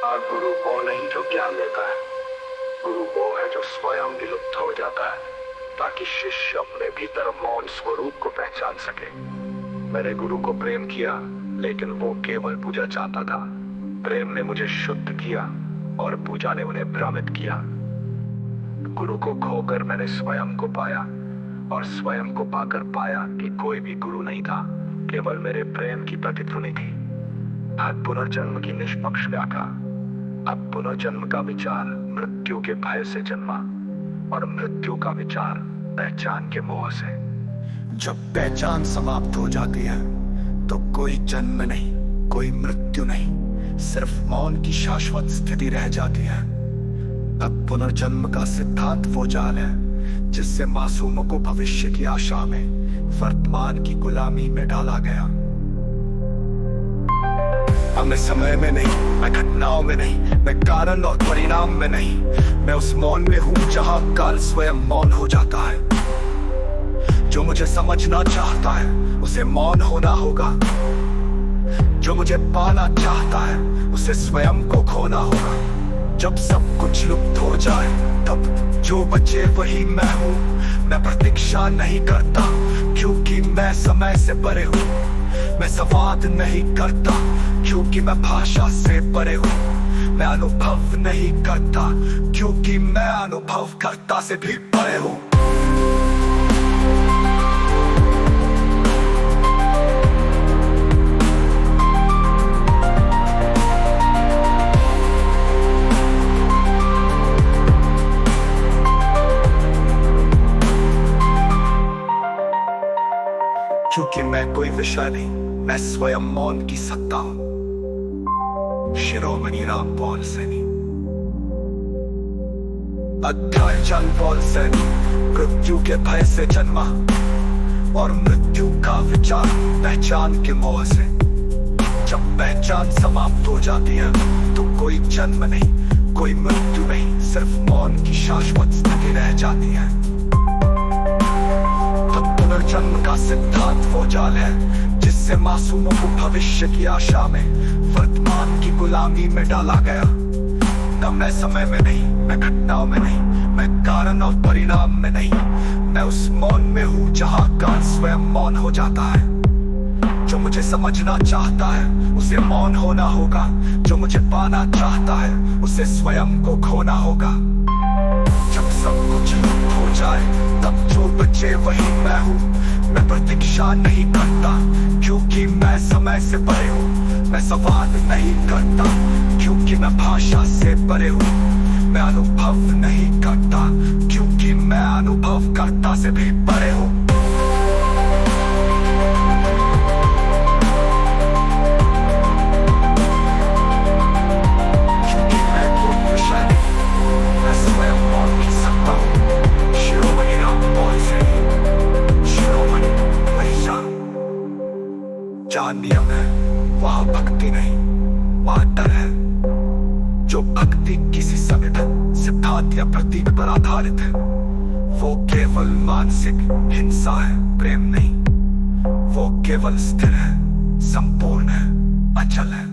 और गुरु वो नहीं जो ज्ञान देता है, गुरु वो है जो स्वयं विलुप्त हो जाता है ताकि शिष्य अपने भीतर मौन स्वरूप को पहचान सके। मैंने गुरु को प्रेम किया, लेकिन वो केवल पूजा चाहता था। प्रेम ने मुझे शुद्ध किया और पूजा ने उन्हें भ्रमित किया। गुरु को खोकर मैंने स्वयं को पाया, और स्वयं को पाकर पाया कि कोई भी गुरु नहीं था, केवल मेरे प्रेम की प्रतिध्वनि थी। अब पुनर्जन्म की निष्पक्ष व्याख्या। अब पुनर्जन्म का विचार मृत्यु के भय से जन्मा, और मृत्यु का विचार पहचान के मोह से। जब पहचान समाप्त हो जाती है तो कोई जन्म नहीं, कोई मृत्यु नहीं, सिर्फ मौन की शाश्वत स्थिति रह जाती है। अब पुनर्जन्म का सिद्धांत वो जाल है जिससे मासूमों को भविष्य की आशा में वर्तमान की गुलामी में डाला गया। अब मैं समय में नहीं, मैं घटनाओं में नहीं, मैं कारण और परिणाम में नहीं, मैं उस मौन में हूं जहां काल स्वयं मौन हो जाता है। जो मुझे समझना चाहता है उसे मौन होना होगा, जो मुझे पाना चाहता है उसे स्वयं को खोना होगा। जब सब कुछ लुप्त हो जाए तब जो बचे वही मैं हूँ। मैं प्रतीक्षा नहीं करता क्योंकि मैं समय से परे हूँ। मैं संवाद नहीं करता क्योंकि मैं भाषा से परे हूँ। मैं अनुभव नहीं करता क्योंकि मैं अनुभव करता से भी परे हूँ। क्योंकि मैं कोई विषय नहीं, मैं स्वयं मौन की सत्ता हूं। शिरोमणि राम पॉल सैनी। अध्याय जन पॉल सैनी। मृत्यु के भय से जन्मा, और मृत्यु का विचार पहचान के मोह से। जब पहचान समाप्त हो जाती है तो कोई जन्म नहीं, कोई मृत्यु नहीं, सिर्फ मौन की शाश्वत स्थिति रह जाती है। पुनर्जन्म का सिद्धांत वो जाल है जिससे मासूमों को भविष्य की आशा में वर्तमान की गुलामी में डाला गया। न मैं समय में नहीं, मैं घटनाओं में नहीं, मैं कारण और परिणाम में नहीं, मैं उस मौन में हूँ जहाँ काल स्वयं मौन हो जाता है। जो मुझे समझना चाहता है उसे मौन होना होगा, जो मुझे पाना चाहता है उसे स्वयं को खोना होगा। जब सब कुछ लुप्त हो जाए तब जो बचे वही मैं हूँ। मैं प्रतीक्षा नहीं करता क्योंकि मैं समय से परे हूँ। मैं संवाद नहीं करता क्योंकि मैं भाषा से परे हूँ। मैं अनुभव नहीं करता क्योंकि मैं अनुभव करता से भी परे हूँ। जहाँ नियम है वहाँ भक्ति नहीं, वहाँ डर है। जो भक्ति किसी संगठन, सिद्धांत या प्रतीक पर आधारित है वो केवल मानसिक हिंसा है, प्रेम नहीं। वो केवल स्थिर है, संपूर्ण है, अचल है।